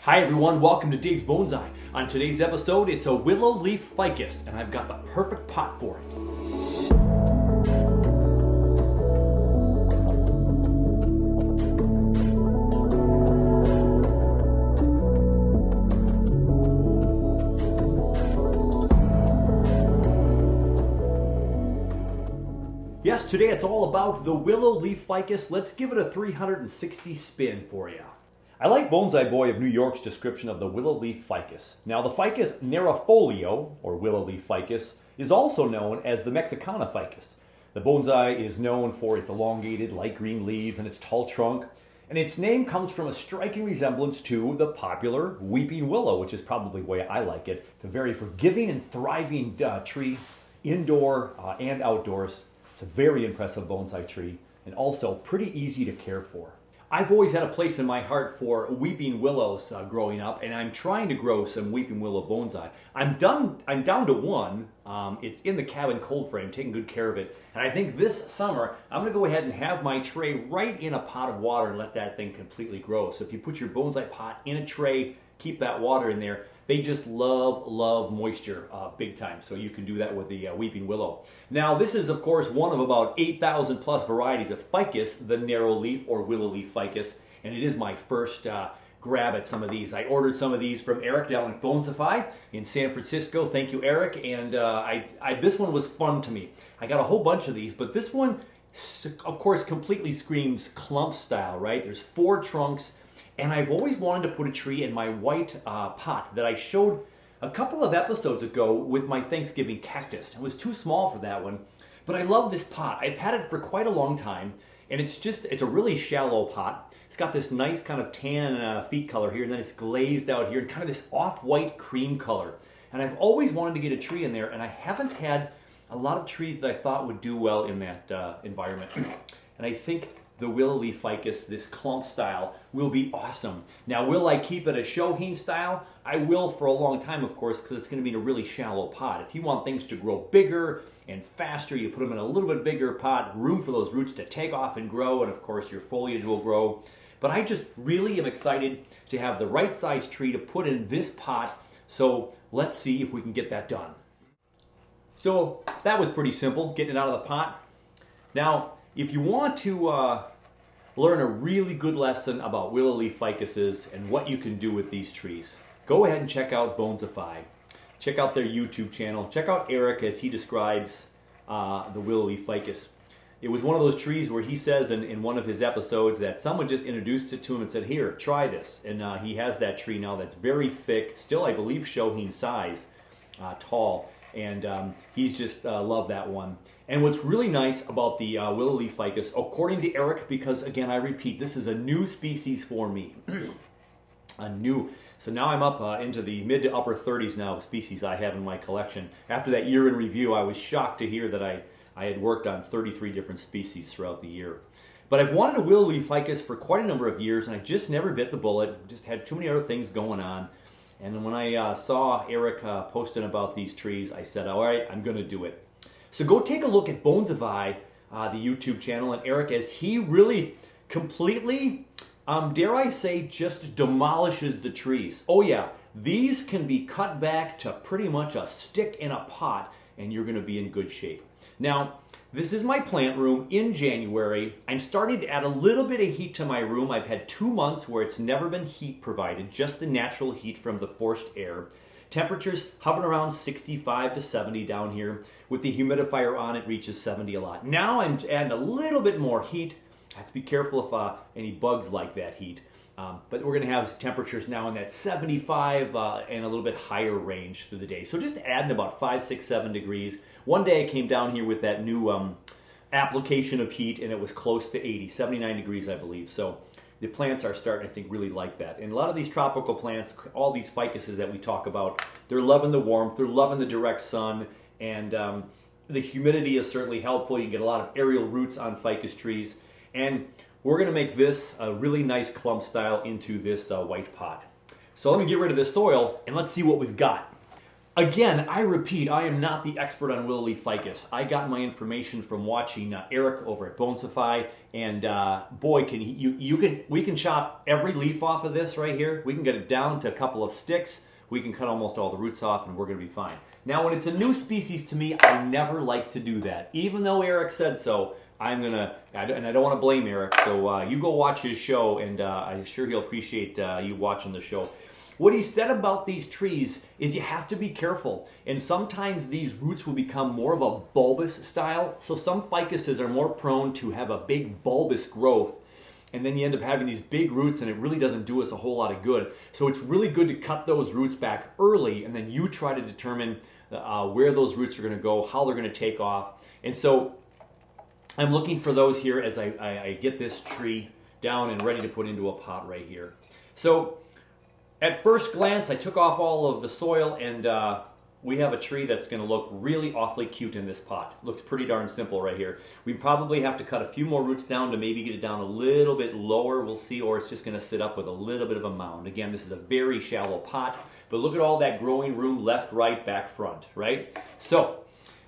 Hi everyone, welcome to Dave's Bonsai. On today's episode, it's a Willow Leaf Ficus, and I've got the perfect pot for it. Yes, today it's all about the Willow Leaf Ficus. Let's give it a 360 spin for you. I like Bonsai Boy of New York's description of the Willow Leaf Ficus. Now, the Ficus nerofolio, or Willow Leaf Ficus, is also known as the Mexicana ficus. The bonsai is known for its elongated light green leaves and its tall trunk, and its name comes from a striking resemblance to the popular weeping willow, which is probably the way I like it. It's a very forgiving and thriving tree, indoor and outdoors. It's a very impressive bonsai tree, and also pretty easy to care for. I've always had a place in my heart for weeping willows growing up, and I'm trying to grow some weeping willow bonsai. I'm down to one. It's in the cabin cold frame, taking good care of it. And I think this summer, I'm going to go ahead and have my tray right in a pot of water and let that thing completely grow. So if you put your bonsai pot in a tray, keep that water in there. They just love moisture big time, so you can do that with the weeping willow. Now, this is, of course, one of about 8,000 plus varieties of ficus, the narrow leaf or willow leaf ficus, and it is my first grab at some of these. I ordered some of these from Eric down at Bonsai in San Francisco. Thank you, Eric, and this one was fun to me. I got a whole bunch of these, but this one, of course, completely screams clump style, right? There's 4 trunks. And I've always wanted to put a tree in my white pot that I showed a couple of episodes ago with my Thanksgiving cactus. It was too small for that one, but I love this pot. I've had it for quite a long time, and it's a really shallow pot. It's got this nice kind of tan feet color here, and then it's glazed out here, and kind of this off-white cream color. And I've always wanted to get a tree in there, and I haven't had a lot of trees that I thought would do well in that environment. And I think the Willow Leaf Ficus, this clump style, will be awesome. Now, will I keep it a Shohin style? I will for a long time, of course, because it's going to be in a really shallow pot. If you want things to grow bigger and faster, you put them in a little bit bigger pot, room for those roots to take off and grow, and of course your foliage will grow. But I just really am excited to have the right size tree to put in this pot, so let's see if we can get that done. So that was pretty simple, getting it out of the pot. Now, if you want to learn a really good lesson about willow leaf ficuses and what you can do with these trees, go ahead and check out Bonsai. Check out their YouTube channel. Check out Eric as he describes the willow leaf ficus. It was one of those trees where he says in one of his episodes that someone just introduced it to him and said, "Here, try this." And he has that tree now that's very thick, still I believe Shohin size, tall. And he's just loved that one. And what's really nice about the willow leaf ficus, according to Eric, because again, I repeat, this is a new species for me. So now I'm up into the mid to upper 30s now of species I have in my collection. After that year in review, I was shocked to hear that I had worked on 33 different species throughout the year. But I've wanted a willow leaf ficus for quite a number of years, and I just never bit the bullet. Just had too many other things going on. And when I saw Eric posting about these trees, I said, all right, I'm going to do it. So go take a look at Bonsai, the YouTube channel, and Eric, as he really completely, dare I say, just demolishes the trees. Oh yeah, these can be cut back to pretty much a stick in a pot, and you're going to be in good shape. Now, this is my plant room in January. I'm starting to add a little bit of heat to my room. I've had 2 months where it's never been heat provided, just the natural heat from the forced air. Temperatures hovering around 65 to 70 down here. With the humidifier on, it reaches 70 a lot. Now I'm adding a little bit more heat. I have to be careful if any bugs like that heat. But we're going to have temperatures now in that 75 and a little bit higher range through the day. So just adding about 5, 6, 7 degrees. One day I came down here with that new application of heat, and it was close to 80, 79 degrees, I believe. So the plants are starting, I think, really like that. And a lot of these tropical plants, all these ficuses that we talk about, they're loving the warmth, they're loving the direct sun, and the humidity is certainly helpful. You can get a lot of aerial roots on ficus trees. And we're going to make this a really nice clump style into this white pot. So let me get rid of this soil, and let's see what we've got. Again, I repeat, I am not the expert on Willow Leaf Ficus. I got my information from watching Eric over at Bonsai, and boy, we can chop every leaf off of this right here. We can get it down to a couple of sticks. We can cut almost all the roots off, and we're going to be fine. Now, when it's a new species to me, I never like to do that. Even though Eric said so, and I don't want to blame Eric, so you go watch his show, and I'm sure he'll appreciate you watching the show. What he said about these trees is you have to be careful, and sometimes these roots will become more of a bulbous style, so some ficuses are more prone to have a big bulbous growth, and then you end up having these big roots, and it really doesn't do us a whole lot of good. So it's really good to cut those roots back early, and then you try to determine where those roots are going to go, how they're going to take off. And so I'm looking for those here as I get this tree down and ready to put into a pot right here. So at first glance, I took off all of the soil, and we have a tree that's going to look really awfully cute in this pot. Looks pretty darn simple right here. We probably have to cut a few more roots down to maybe get it down a little bit lower, we'll see, or it's just going to sit up with a little bit of a mound. Again, this is a very shallow pot, but look at all that growing room left, right, back, front, right? So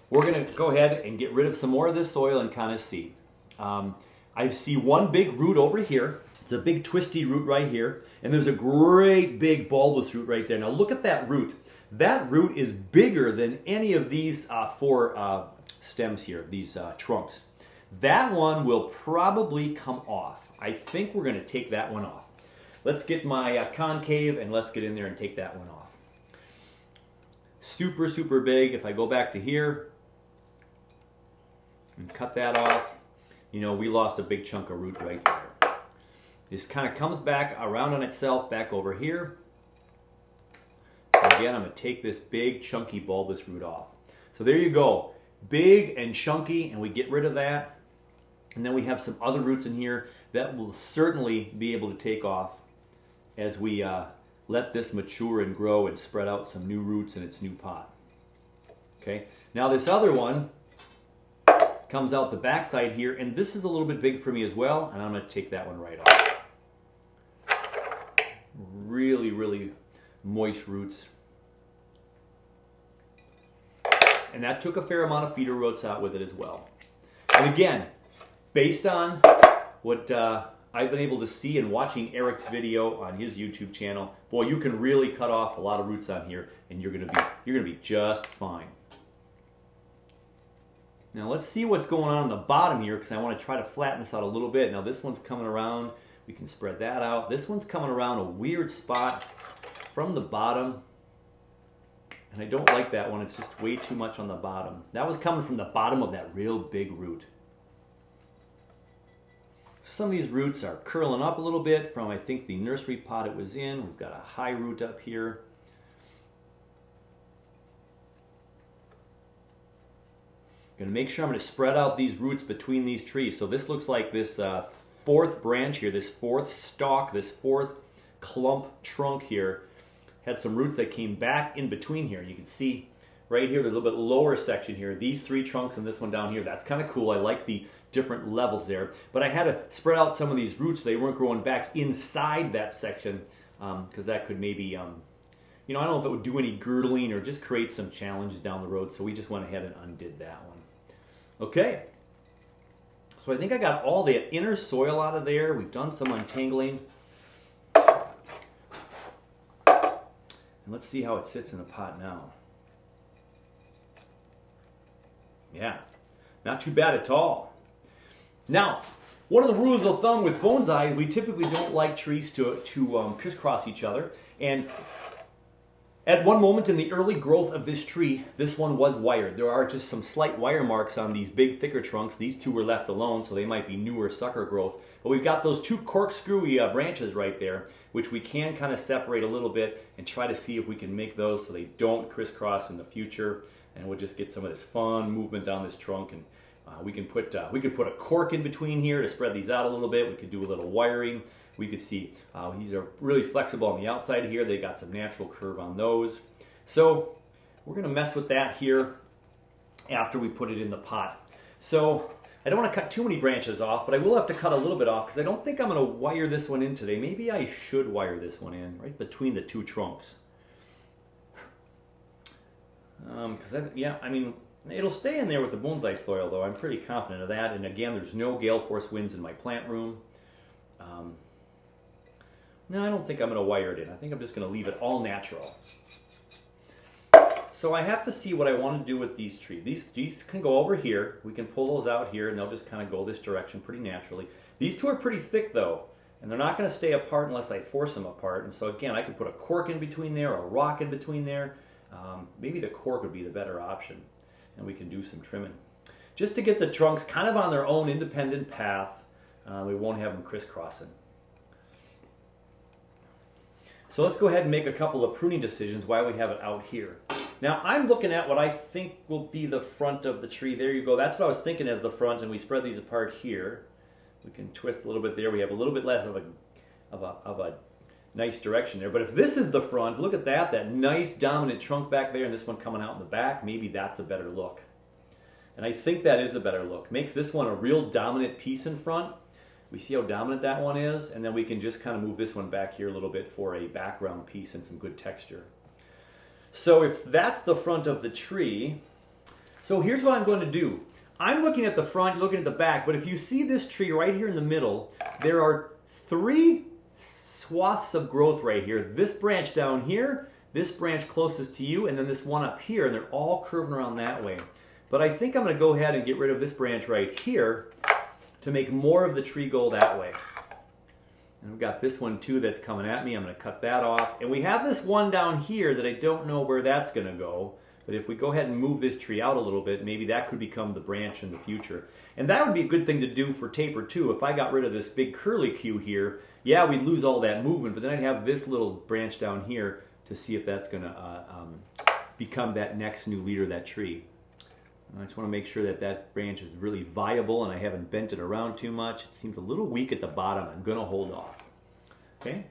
we're going to go ahead and get rid of some more of this soil and kind of see. I see one big root over here. It's a big twisty root right here, and there's a great big bulbous root right there. Now look at that root. That root is bigger than any of these four stems here, these trunks. That one will probably come off. I think we're going to take that one off. Let's get my concave and let's get in there and take that one off. Super, super big. If I go back to here and cut that off, you know, we lost a big chunk of root right there. This kind of comes back around on itself back over here. And again, I'm going to take this big chunky bulbous root off. So there you go. Big and chunky, and we get rid of that. And then we have some other roots in here that will certainly be able to take off as we let this mature and grow and spread out some new roots in its new pot. Okay. Now this other one comes out the backside here, and this is a little bit big for me as well, and I'm going to take that one right off. Really, really moist roots. And that took a fair amount of feeder roots out with it as well. And again, based on what I've been able to see and watching Eric's video on his YouTube channel, boy, you can really cut off a lot of roots on here, and you're gonna be just fine. Now let's see what's going on the bottom here, because I want to try to flatten this out a little bit. Now this one's coming around. We can spread that out. This one's coming around a weird spot from the bottom. And I don't like that one. It's just way too much on the bottom. That was coming from the bottom of that real big root. Some of these roots are curling up a little bit from, I think, the nursery pot it was in. We've got a high root up here. I'm going to make sure I'm going to spread out these roots between these trees. So this looks like this fourth branch here, this fourth stalk, this fourth clump trunk here had some roots that came back in between here. You can see right here, there's a little bit lower section here. These three trunks and this one down here, that's kind of cool. I like the different levels there. But I had to spread out some of these roots so they weren't growing back inside that section, because that could maybe, you know, I don't know if it would do any girdling or just create some challenges down the road. So we just went ahead and undid that one. Okay. So I think I got all the inner soil out of there. We've done some untangling. And let's see how it sits in the pot now. Yeah, not too bad at all. Now, one of the rules of thumb with bonsai, we typically don't like trees to crisscross each other. And at one moment in the early growth of this tree, this one was wired. There are just some slight wire marks on these big, thicker trunks. These two were left alone, so they might be newer sucker growth. But we've got those two corkscrewy branches right there, which we can kind of separate a little bit and try to see if we can make those so they don't crisscross in the future. And we'll just get some of this fun movement down this trunk. And we could put a cork in between here to spread these out a little bit. We could do a little wiring. We could see these are really flexible on the outside here. They got some natural curve on those. So we're going to mess with that here after we put it in the pot. So I don't want to cut too many branches off, but I will have to cut a little bit off because I don't think I'm going to wire this one in today. Maybe I should wire this one in right between the two trunks. Yeah, I mean, it'll stay in there with the bonsai soil, though. I'm pretty confident of that. And again, there's no gale force winds in my plant room. No, I don't think I'm going to wire it in. I think I'm just going to leave it all natural. So I have to see what I want to do with these trees. These can go over here. We can pull those out here, and they'll just kind of go this direction pretty naturally. These two are pretty thick, though, and they're not going to stay apart unless I force them apart. And so again, I can put a cork in between there, a rock in between there. Maybe the cork would be the better option, and we can do some trimming. Just to get the trunks kind of on their own independent path. We won't have them crisscrossing. So let's go ahead and make a couple of pruning decisions while we have it out here. Now I'm looking at what I think will be the front of the tree. There you go. That's what I was thinking as the front, and we spread these apart here. We can twist a little bit there. We have a little bit less of a nice direction there. But if this is the front, look at that nice dominant trunk back there, and this one coming out in the back. Maybe that's a better look. And I think that is a better look. Makes this one a real dominant piece in front. We see how dominant that one is, and then we can just kind of move this one back here a little bit for a background piece and some good texture. So if that's the front of the tree, so here's what I'm going to do. I'm looking at the front, looking at the back, but if you see this tree right here in the middle, there are 3 swaths of growth right here. This branch down here, this branch closest to you, and then this one up here, and they're all curving around that way. But I think I'm going to go ahead and get rid of this branch right here to make more of the tree go that way. And we've got this one too that's coming at me. I'm going to cut that off. And we have this one down here that I don't know where that's going to go. But if we go ahead and move this tree out a little bit, maybe that could become the branch in the future. And that would be a good thing to do for taper too. If I got rid of this big curlicue here, yeah, we'd lose all that movement, but then I'd have this little branch down here to see if that's going to become that next new leader of that tree. I just want to make sure that that branch is really viable and I haven't bent it around too much. It seems a little weak at the bottom. I'm going to hold off. Okay?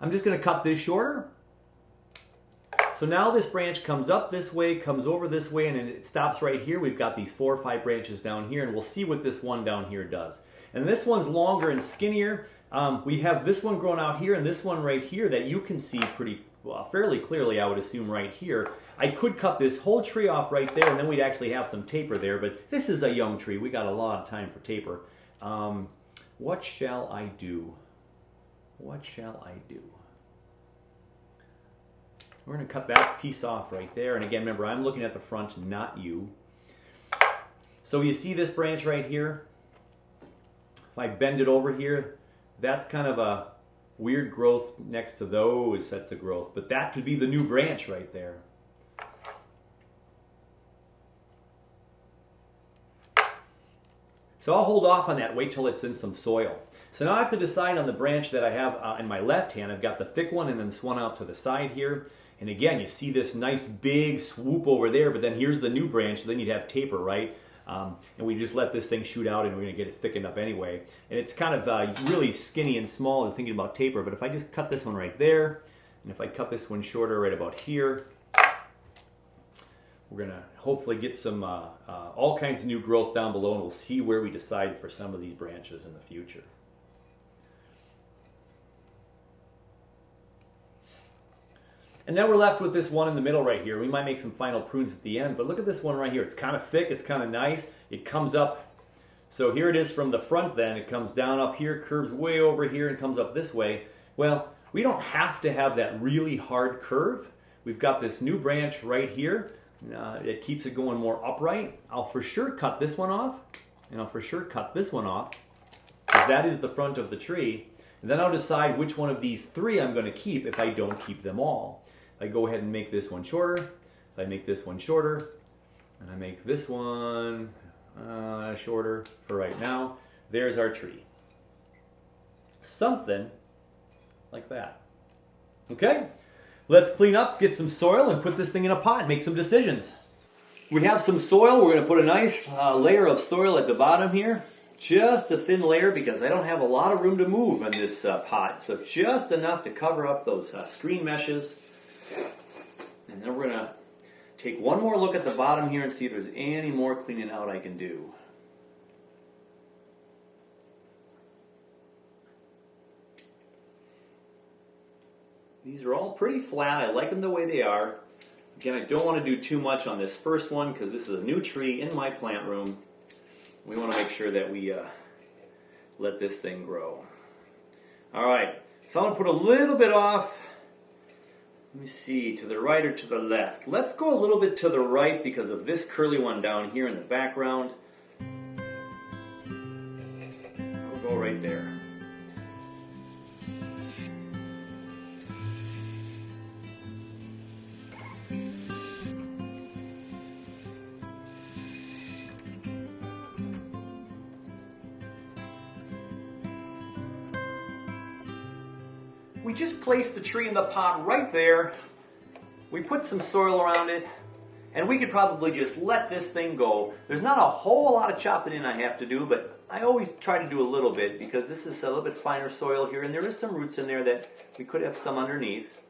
I'm just going to cut this shorter. So now this branch comes up this way, comes over this way, and then it stops right here. We've got these 4 or 5 branches down here, and we'll see what this one down here does. And this one's longer and skinnier. We have this one growing out here and this one right here that you can see pretty fairly clearly, I would assume, right here. I could cut this whole tree off right there, and then we'd actually have some taper there, but this is a young tree. We got a lot of time for taper. What shall I do? What shall I do? We're going to cut that piece off right there. And again, remember, I'm looking at the front, not you. So you see this branch right here? If I bend it over here, that's kind of a weird growth next to those sets of growth. But that could be the new branch right there. So I'll hold off on that, wait till it's in some soil. So now I have to decide on the branch that I have in my left hand. I've got the thick one and then this one out to the side here. And again, you see this nice big swoop over there, but then here's the new branch, so then you'd have taper, right? And we just let this thing shoot out and we're going to get it thickened up anyway. And it's kind of really skinny and small and thinking about taper, but if I just cut this one right there, and if I cut this one shorter right about here, we're going to hopefully get some all kinds of new growth down below, and we'll see where we decide for some of these branches in the future. And then we're left with this one in the middle right here. We might make some final prunes at the end, but look at this one right here. It's kind of thick, it's kind of nice. It comes up, so here it is from the front then. It comes down up here, curves way over here, and comes up this way. Well, we don't have to have that really hard curve. We've got this new branch right here. It keeps it going more upright. I'll for sure cut this one off, and I'll for sure cut this one off, because that is the front of the tree. And then I'll decide which one of these 3 I'm going to keep if I don't keep them all. I go ahead and make this one shorter, if I make this one shorter, and I make this one shorter for right now, there's our tree. Something like that. Okay? Let's clean up, get some soil, and put this thing in a pot, make some decisions. We have some soil. We're going to put a nice layer of soil at the bottom here. Just a thin layer because I don't have a lot of room to move in this pot. So just enough to cover up those screen meshes. And then we're going to take one more look at the bottom here and see if there's any more cleaning out I can do. These are all pretty flat. I like them the way they are. Again, I don't want to do too much on this first one because this is a new tree in my plant room. We want to make sure that we let this thing grow. All right, so I'm going to put a little bit off. Let me see, to the right or to the left? Let's go a little bit to the right because of this curly one down here in the background. I'll go right there. We just placed the tree in the pot right there. We put some soil around it, and we could probably just let this thing go. There's not a whole lot of chopping in I have to do, but I always try to do a little bit because this is a little bit finer soil here, and there is some roots in there that we could have some underneath.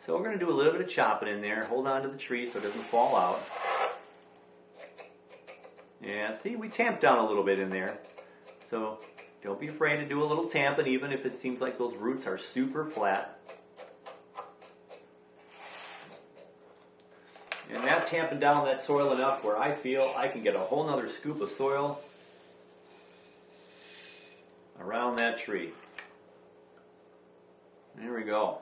So we're going to do a little bit of chopping in there. Hold on to the tree so it doesn't fall out. Yeah, see, we tamped down a little bit in there. So don't be afraid to do a little tamping even if it seems like those roots are super flat. And now tamping down that soil enough where I feel I can get a whole nother scoop of soil around that tree. There we go.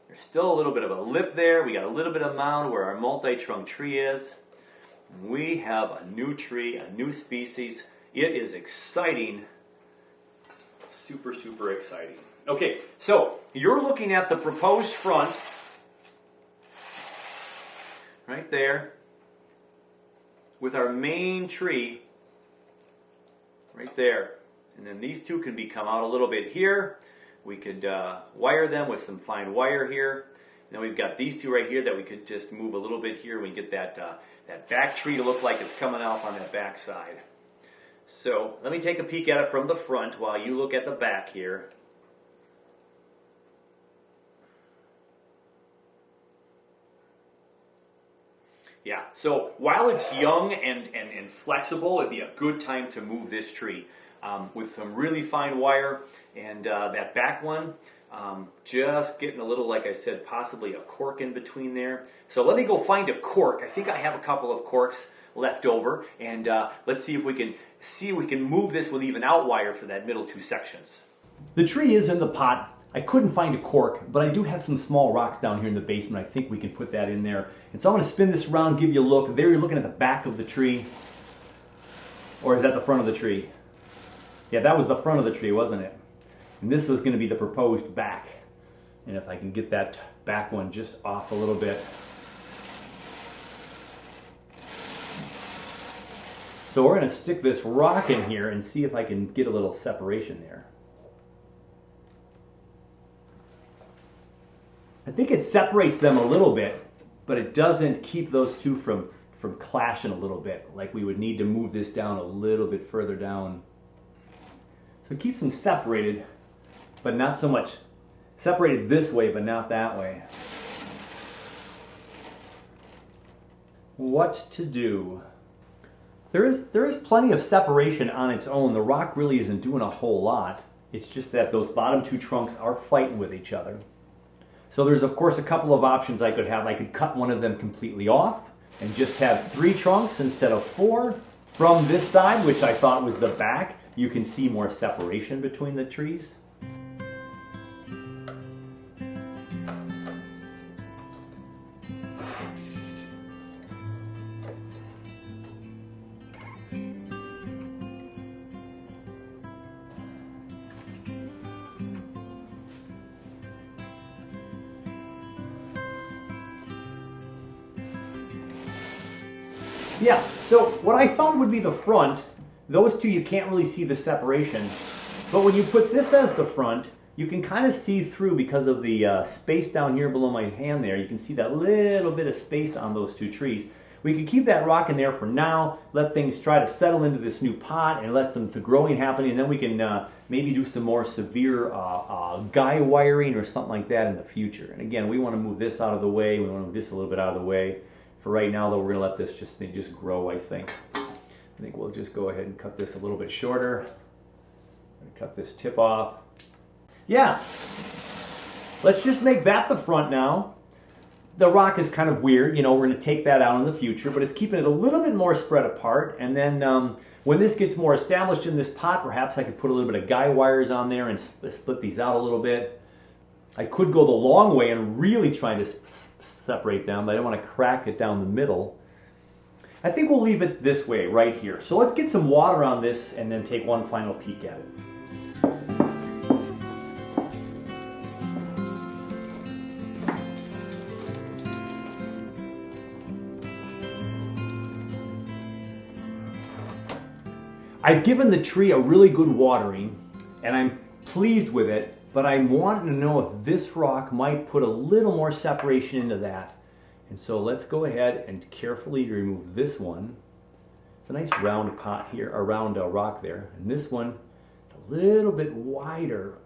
There's still a little bit of a lip there. We got a little bit of mound where our multi-trunk tree is. We have a new tree, a new species. It is exciting. Super, super exciting. Okay, so you're looking at the proposed front right there with our main tree right there. And then these two can come out a little bit here. We could wire them with some fine wire here. And then we've got these two right here that we could just move a little bit here. We get that, that back tree to look like it's coming off on that back side. So let me take a peek at it from the front while you look at the back here. Yeah, so while it's young and flexible, it'd be a good time to move this tree with some really fine wire. And that back one, just getting a little, like I said, possibly a cork in between there. So let me go find a cork. I think I have a couple of corks left over, and let's see if we can move this with even out wire for that middle two sections. The tree is in the pot. I couldn't find a cork, but I do have some small rocks down here in the basement. I think we can put that in there. And so I'm going to spin this around, give you a look. There you're looking at the back of the tree. Or is that the front of the tree? Yeah, that was the front of the tree, wasn't it? And this is going to be the proposed back. And if I can get that back one just off a little bit. So we're going to stick this rock in here and see if I can get a little separation there. I think it separates them a little bit, but it doesn't keep those two from clashing a little bit. Like we would need to move this down a little bit further down. So it keeps them separated, but not so much separated this way, but not that way. What to do? There is plenty of separation on its own. The rock really isn't doing a whole lot. It's just that those bottom two trunks are fighting with each other. So there's of course a couple of options I could have. I could cut one of them completely off and just have 3 trunks instead of 4. From this side, which I thought was the back, you can see more separation between the trees. Yeah, so what I thought would be the front, those two you can't really see the separation, but when you put this as the front, you can kind of see through because of the space down here below my hand there. You can see that little bit of space on those two trees. We could keep that rock in there for now, let things try to settle into this new pot and let some growing happen, and then we can maybe do some more severe guy wiring or something like that in the future. And again, we want to move this out of the way, we want to move this a little bit out of the way. For right now, though, we're going to let this just grow, I think. I think we'll just go ahead and cut this a little bit shorter. I'm going to cut this tip off. Yeah. Let's just make that the front now. The rock is kind of weird, you know, we're going to take that out in the future, but it's keeping it a little bit more spread apart. And then when this gets more established in this pot, perhaps I could put a little bit of guy wires on there and split these out a little bit. I could go the long way and really try to separate them, but I don't want to crack it down the middle. I think we'll leave it this way, right here. So let's get some water on this and then take one final peek at it. I've given the tree a really good watering, and I'm pleased with it, but I'm wanting to know if this rock might put a little more separation into that. And so let's go ahead and carefully remove this one. It's a nice round pot here, a round rock there. And this one, it's a little bit wider.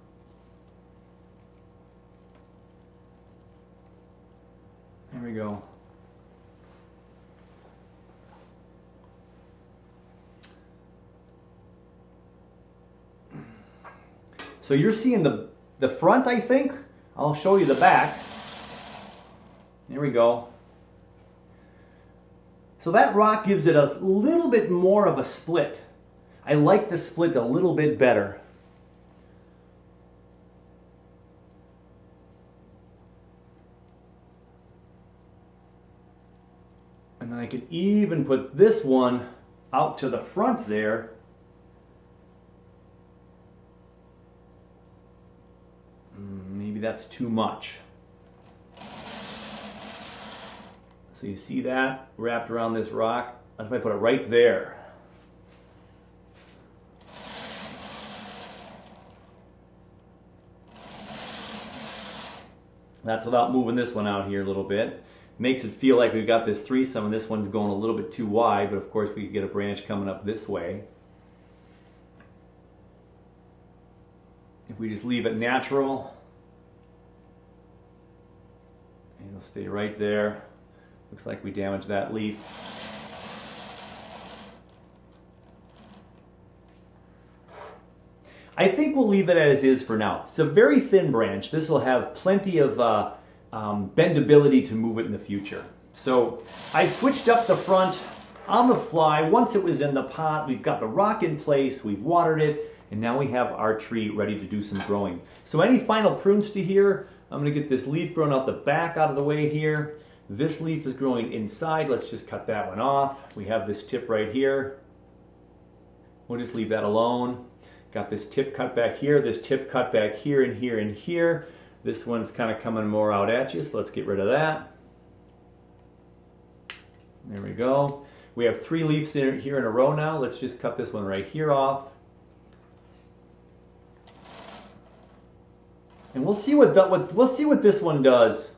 There we go. So you're seeing the front, I think. I'll show you the back. There we go. So that rock gives it a little bit more of a split. I like the split a little bit better. And then I could even put this one out to the front there. Maybe that's too much. So you see that wrapped around this rock? What if I put it right there? That's without moving this one out here a little bit. Makes it feel like we've got this threesome and this one's going a little bit too wide, but of course we could get a branch coming up this way. If we just leave it natural, and it'll stay right there. Looks like we damaged that leaf. I think we'll leave it as is for now. It's a very thin branch. This will have plenty of bendability to move it in the future. So I switched up the front on the fly. Once it was in the pot, we've got the rock in place, we've watered it, and now we have our tree ready to do some growing. So any final prunes to here? I'm going to get this leaf growing out the back out of the way here. This leaf is growing inside. Let's just cut that one off. We have this tip right here. We'll just leave that alone. Got this tip cut back here, this tip cut back here and here and here. This one's kind of coming more out at you, so let's get rid of that. There we go. We have 3 leaves here in a row now. Let's just cut this one right here off. And we'll see what this one does.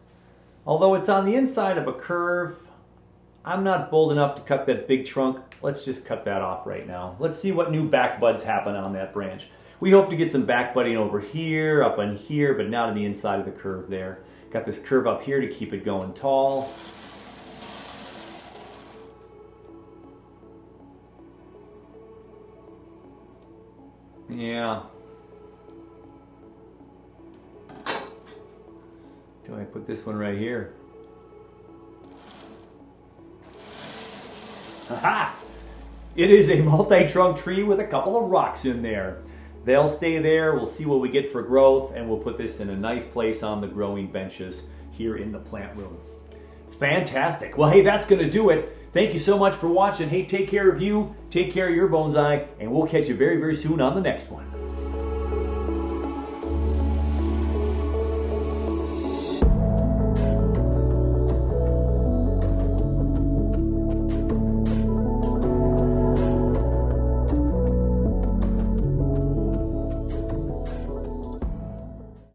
Although it's on the inside of a curve, I'm not bold enough to cut that big trunk. Let's just cut that off right now. Let's see what new back buds happen on that branch. We hope to get some back budding over here, up on here, but not on the inside of the curve there. Got this curve up here to keep it going tall. Yeah. Do I put this one right here? Aha! It is a multi-trunk tree with a couple of rocks in there. They'll stay there. We'll see what we get for growth, and we'll put this in a nice place on the growing benches here in the plant room. Fantastic. Well, hey, that's going to do it. Thank you so much for watching. Hey, take care of you, take care of your bonsai, and we'll catch you very, very soon on the next one.